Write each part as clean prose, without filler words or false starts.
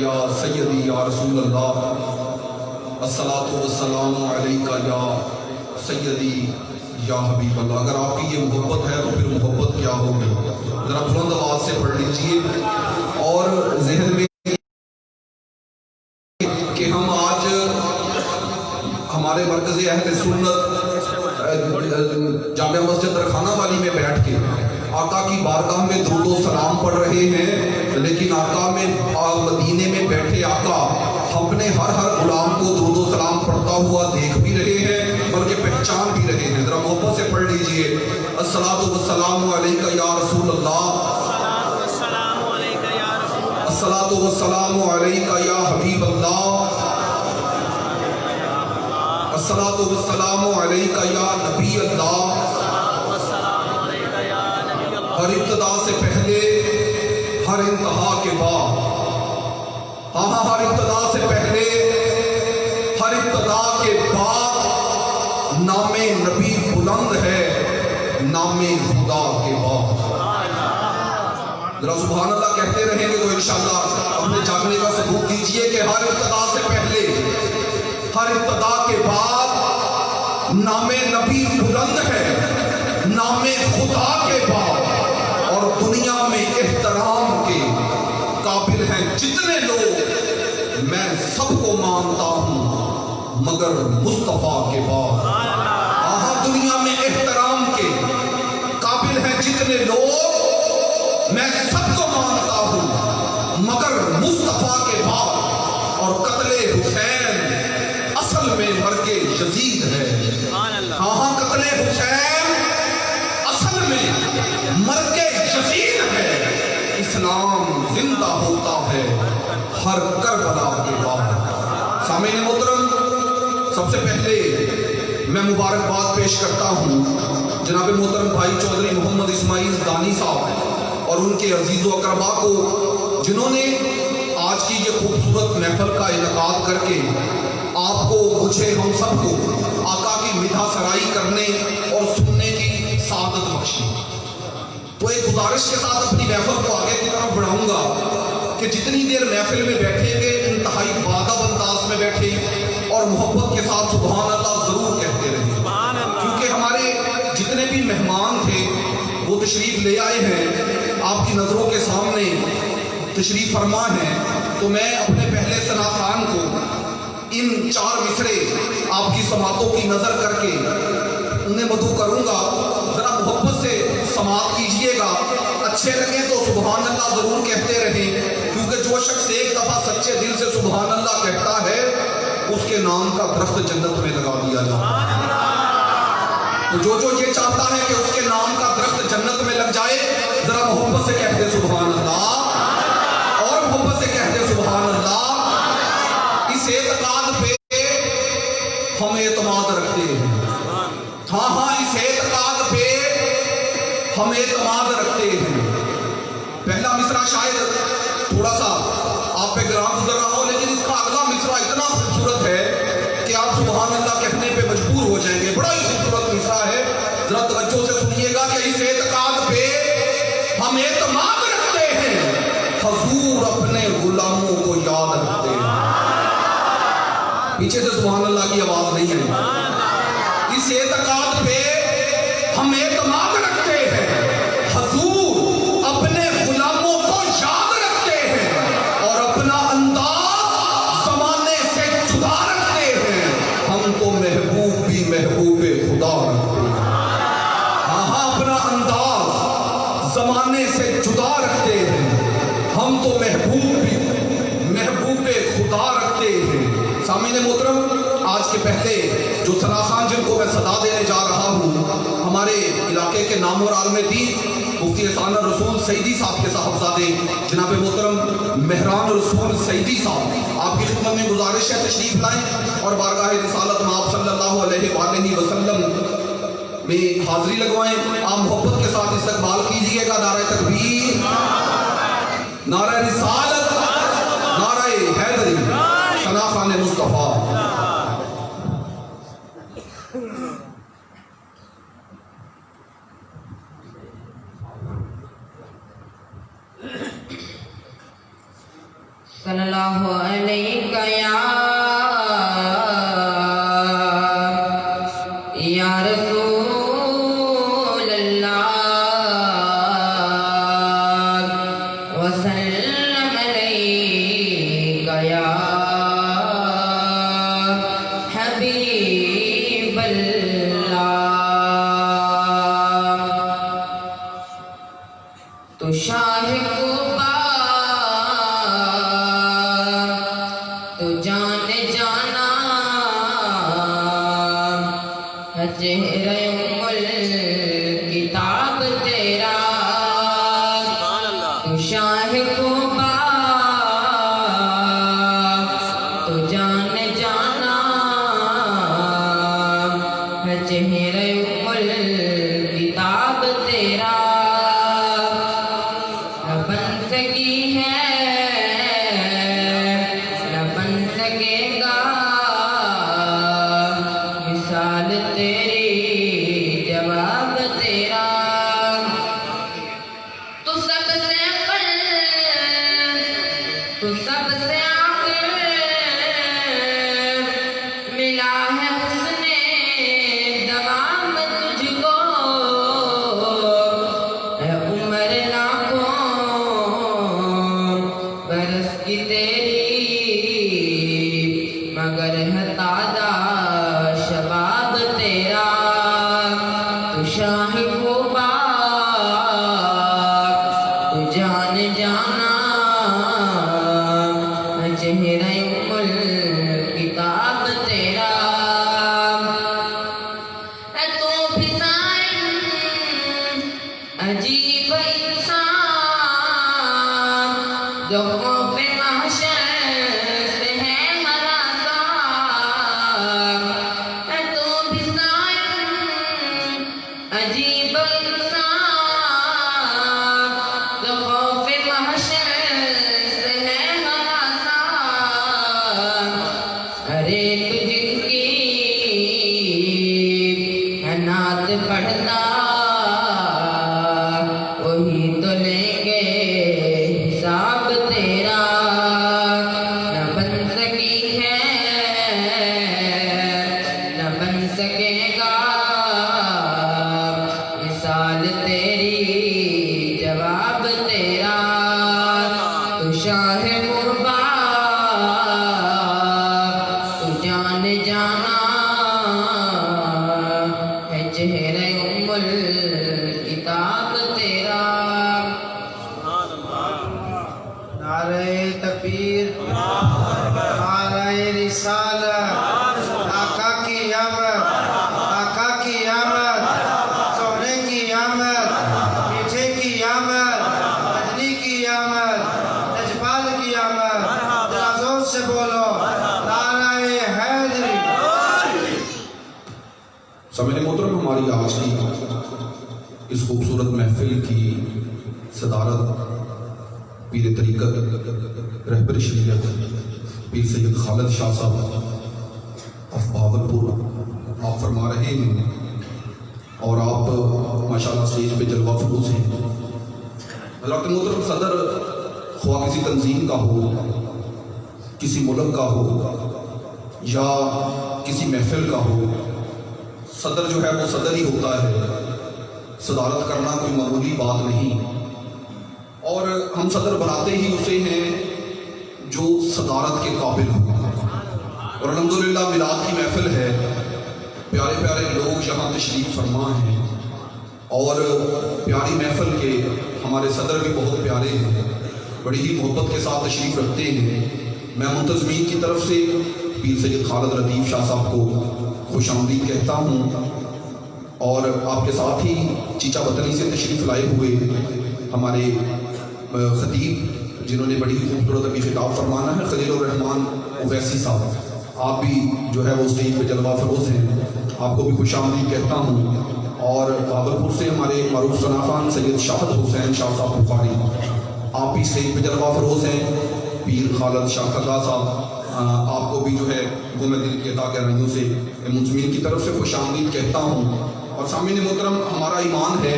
یا سیدی یا رسول اللہ، الصلاۃ والسلام علیکہ یا سیدی یا حبیب اللہ۔ اگر آپ کی یہ محبت ہے تو پھر محبت کیا ہوگی؟ ذرا بلند آواز سے پڑھ لیجئے اور ذہن میں کہ ہم آج ہمارے مرکز اہل سنت جامعہ مسجد درخانہ والی میں بیٹھ کے آقا کی بارگاہ میں درود و سلام پڑھ رہے ہیں، لیکن آقا میں مدینے میں بیٹھے آقا اپنے ہر غلام کو درود و سلام پڑھتا ہوا دیکھ بھی رہے ہیں بلکہ پہچان بھی رہے ہیں۔ ذرا محبت سے پڑھ لیجئے، الصلاۃ والسلام علیکہ یا رسول اللہ، الصلاۃ والسلام علیکہ یا حبیب اللہ، الصلاۃ والسلام علیکہ یا نبی اللہ۔ ہر ابتدا سے پہلے ہر انتہا کے بعد، ہر ابتدا سے پہلے ہر ابتدا کے بعد نام نبی بلند ہے نام خدا کے بعد۔ ذرا سبحان اللہ کہتے رہیں گے تو انشاءاللہ اپنے جاگنے کا ثبوت دیجئے کہ ہر ابتدا سے پہلے ہر ابتدا کے بعد نام نبی بلند ہے نام خدا کے بعد، اور دنیا میں احترام کے قابل ہیں جتنے لوگ، میں سب کو مانتا ہوں مگر مصطفیٰ کے بعد۔ دنیا میں احترام کے قابل ہیں جتنے لوگ، میں سب کو مانتا ہوں مگر مصطفیٰ کے بعد۔ اور قتل حسین اصل میں مرگ یزید ہے۔ قتل حسین اصل میں مرگ یزید ہے۔ اسلام زندہ ہوتا ہے ہر کربلا کے بعد۔ سامعین محترم، سب سے پہلے میں مبارکباد پیش کرتا ہوں جناب محترم بھائی چودھری محمد اسماعیل دانی صاحب اور ان کے عزیز و اقربا کو، جنہوں نے آج کی یہ خوبصورت محفل کا انعقاد کر کے آپ کو، مجھے، ہم سب کو آقا کی مدح سرائی کرنے اور سننے کی سعادت بخشی۔ تو ایک گزارش کے ساتھ اپنی محفل کو آگے کی طرف بڑھاؤں گا کہ جتنی دیر محفل میں بیٹھیں گے انتہائی بادب انداز میں بیٹھے اور محبت کے ساتھ سبحان اللہ ضرور کہتے رہیں، کیونکہ ہمارے جتنے بھی مہمان تھے وہ تشریف لے آئے ہیں، آپ کی نظروں کے سامنے تشریف فرما ہیں۔ تو میں اپنے پہلے ثنا خان کو ان 4 مصرے آپ کی سماعتوں کی نظر کر کے انہیں مدعو کروں گا، ذرا محبت سے سماعت کیجئے گا، اچھے لگیں تو سبحان اللہ ضرور کہتے رہیں، کیونکہ جو شخص ایک دفعہ سچے دل سے سبحان اللہ کہتا ہے اس کے نام کا درخت جنت میں لگا دیا جائے۔ تو جو یہ چاہتا ہے کہ اس کے نام کا درخت جنت میں لگ جائے، ذرا محبت سے کہتے سبحان اللہ، اور محبت سے کہتے سبحان اللہ۔ اس اعتقاد پہ ہم اعتماد رکھتے ہیں، اس اعتقاد پہ ہم اعتماد رکھتے ہیں۔ پہلا مصرع شاید تھوڑا سا آپ پہ گرام گزر رہا ہو، لیکن اس کا اگلا مصرع اتنا خوبصورت ہے کہ آپ سبحان اللہ کہنے پہ مجبور ہو جائیں گے۔ بڑا ہی خوبصورت مصرع ہے، ذرا توجہ سے سنیے گا کہ اس اعتقاد پہ ہم اعتماد رکھتے ہیں، حضور اپنے غلاموں کو یاد رکھتے ہیں۔ پیچھے سے سبحان اللہ کی آواز نہیں ہے۔ اس اعتقاد پہ ہم اعتماد رکھتے ہیں، حضور اپنے غلاموں کو یاد رکھتے ہیں، اور اپنا انداز زمانے سے جدا رکھتے ہیں۔ ہم تو محبوب بھی محبوب خدا رکھتے ہیں۔ اپنا انداز زمانے سے جدا رکھتے ہیں، ہم تو محبوب بھی محبوب خدا رکھتے ہیں۔ سامعین محترم، آج کے پہلے جو ثنا خان جن کو میں صدا دینے جا رہا ہوں، ہمارے علاقے کے نام اور عالم دین مفتی احسان الرسول سعیدی صاحب کے صاحبزادے جناب محترم مہران الرسول سعیدی صاحب، آپ کی خدمت میں گزارش ہے تشریف لائیں اور بارگاہ رسالت میں آپ صلی اللہ علیہ وآلہ وسلم میں حاضری لگوائیں۔ آپ محبت کے ساتھ استقبال کیجئے گا نعرہ تکبیر، نعرہ رسالت، نعرہ حیدری، ثنا خان مصطفیٰ۔ صلی اللہ علیک یا رسول اللہ وسلم علیک یا حبیب اللہ تو شاہ کوبا تو جان جانا ہے چہرہ کتاب تیرا تو شاہ کوبا تو جان جانا ہے چہرہ کتاب تیرا نہ بن سکی ہے نہ بن سکے گا مثال تیری جواب تیرا تو سب سے اقل تو سب سے آخر ملا ہے حسن دوام تجھ کو ہے عمر لاکھوں برس کی تیری مگر ہے تازہ شباب تیرا تو شاہ کوبا تو جان جانا چہرہ کتاب تیرا ہے تو فضائل عجیب انسان جو خوف محشر سے ہے ہراسان ہے تو فضائل عجیب انسان جو خوف محشر سے ہے ہراسان ہر ایک جن کی ہے نعت پڑھتا وہی تو لیں گے حساب تیرا نہ بن سکی ہے نہ بن سکے گا مثال تیری جواب تیرا تو شاہ قربا تو جان جانا ہے چہرہ کتاب تیرا نعرہ تکبیر نعرہ رسالت آقا کی آمد آقا کی آمد سونے کی آمد میٹھے کی آمد مدنی کی آمد نجبال کی آمد ذرا زور سے بولو نعرہ حیدری سامعین محترم، ہماری آج کی اس خوبصورت محفل کی صدارت پیر طریقت رہبر شریعت پیر سید خالد شاہ صاحب آف بہاولپور آپ فرما رہے ہیں، اور آپ ماشاءاللہ اسٹیج پہ جلوہ فروز ہیں۔ حضرات محترم، صدر خواہ کسی تنظیم کا ہو، کسی ملک کا ہو یا کسی محفل کا ہو، صدر جو ہے وہ صدر ہی ہوتا ہے۔ صدارت کرنا کوئی معمولی بات نہیں، اور ہم صدر بناتے ہی اسے ہیں جو صدارت کے قابل ہو۔ اور الحمدللہ میلاد کی محفل ہے، پیارے پیارے لوگ یہاں تشریف فرما ہیں، اور پیاری محفل کے ہمارے صدر بھی بہت پیارے ہیں، بڑی ہی محبت کے ساتھ تشریف رکھتے ہیں۔ میں منتظمین کی طرف سے پیر سید خالد لطیف شاہ صاحب کو خوش آمدید کہتا ہوں، اور آپ کے ساتھ ہی چیچا وطنی سے تشریف لائے ہوئے ہمارے خطیب جنہوں نے بڑی خوبصورت ابھی خطاب فرمانا ہے، خلیل الرحمان اویسی صاحب، آپ بھی جو ہے وہ اسٹیج پہ جلوہ فروز ہیں، آپ کو بھی خوش آمدید کہتا ہوں۔ اور بہاولپور سے ہمارے معروف صنافان سید شاہد حسین شاہ صاحب بخاری، آپ بھی اسٹیج پہ جلوہ فروز ہیں۔ پیر خالد شاہ قضا صاحب، آپ کو بھی جو ہے وہ میں دل کی عطا گہرائیوں سے منظمین کی طرف سے خوش آمدید کہتا ہوں۔ اور سامعین محترم، ہمارا ایمان ہے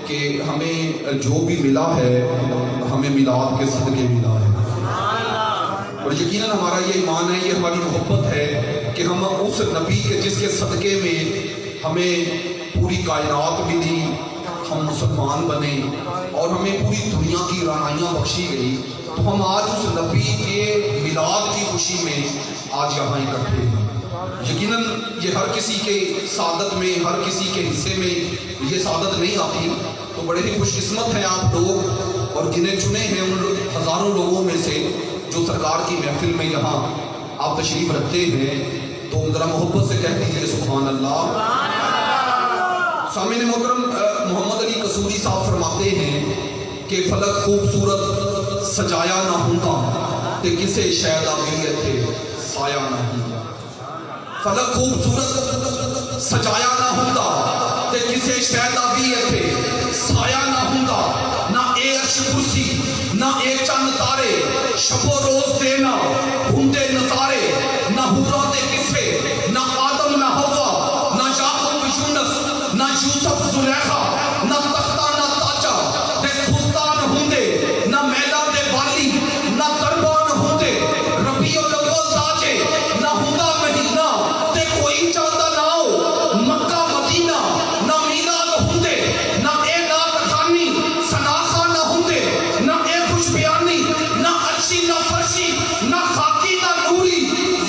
کہ ہمیں جو بھی ملا ہے ہمیں میلاد کے صدقے ملا ہے۔ اور یقیناً ہمارا یہ ایمان ہے، یہ ہماری محبت ہے کہ ہم اس نبی کے جس کے صدقے میں ہمیں پوری کائنات ملی، ہم مسلمان بنے اور ہمیں پوری دنیا کی رعنائیاں بخشی گئی، تو ہم آج اس نبی کے میلاد کی خوشی میں آج یہاں اکٹھے ہیں۔ یقیناً یہ ہر کسی کے سعادت میں، ہر کسی کے حصے میں یہ سعادت نہیں آتی، تو بڑے ہی خوش قسمت ہیں آپ لوگ اور گنے چنے ہیں ان ہزاروں لوگوں میں سے جو سرکار کی محفل میں یہاں آپ تشریف رکھتے ہیں۔ تو ذرا محبت سے کہہ دیجیے سبحان اللہ۔ سامعین محترم، محمد علی قصوری صاحب فرماتے ہیں کہ فلک خوبصورت سجایا نہ ہوتا تے کسے شاید آگریت ہے سایہ نہ ہوتا۔ فلک خوبصورت سجایا نہ ہوتا تے کسے شاید آگریت ہے سایہ نہ ہوتا۔ نہ اے عرش کرسی نہ اے چند تارے شب و روز دینا ہندے نظارے، نہ حورا دے قصے نہ آدم نہ حوا، نہ یعقوب یونس نہ یوسف زلیخا، نہ تختہ نہ تاجا دے سلطان ہندے، نہ میدان دے والی نہ دربان ہندے، ربیع الاول تاجے نہ ہندا مہینہ تے کوئی چاہتا نہ ہو مکہ مدینہ، نہ میلاد ہندے نہ اے نات خانی صداقہ نہ ہندے، نہ اے خوش بیانی نہ عرشی نہ فرشی نہ خاکی نہ نوری،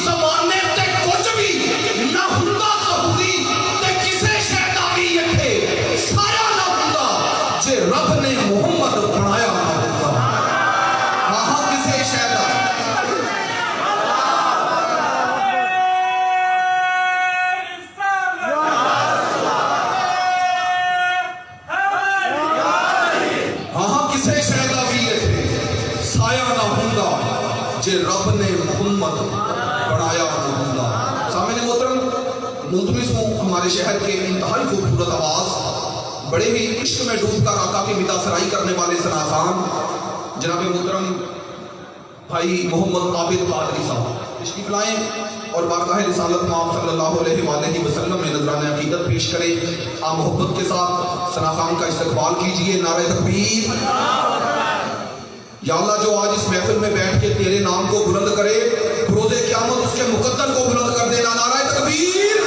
زمانے تے کچھ بھی نہ ہندا ظہوری تے کسے شہداوی یکھے سایہ نہ ہندا جے رب نے محمد بنایا نہ ہوتا۔ وہاں کسے شہداوی سایہ نہ ہوندا جے رب نے محمد بنایا نہ ہوندا۔ سامعین محترم، ملتمس ہوں ہمارے شہر کے انتہائی خوبصورت آواز، بڑے ہی عشق میں ڈوب کر آقا کی مداح سرائی کرنے والے ثناخوان جناب محترم بھائی محمد عابد قادری صاحب تشریف لائیں اور بارگاہ رسالت مآب صلی اللہ علیہ وآلہ وسلم میں نذرانہ عقیدت پیش کریں۔ آپ محبت کے ساتھ ثناخوان کا استقبال کیجئے۔ نعرہ تکبیر۔ یا اللہ جو آج اس محفل میں بیٹھ کے تیرے نام کو بلند کرے، بروز قیامت اس کے مقدر کو بلند کر دینا۔ نعرہ تکبیر،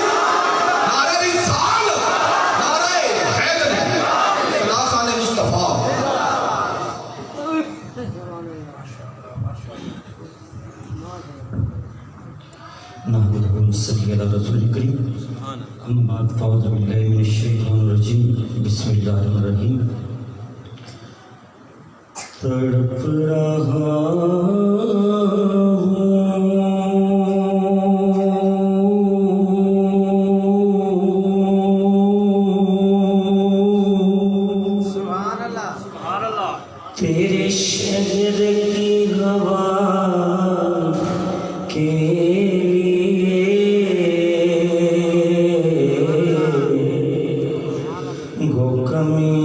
نعرہ رسالت، نعرہ حیدری، ثناخوان مصطفیٰ۔ نحمده ونصلي على رسول الكريم أما بعد فأعوذ بالله من الشيطان الرجيم بسم الله الرحمن الرحيم تڑپ رہا سبحان اللہ۔ تیرے شہر کی ہوا کے لیے گو کمی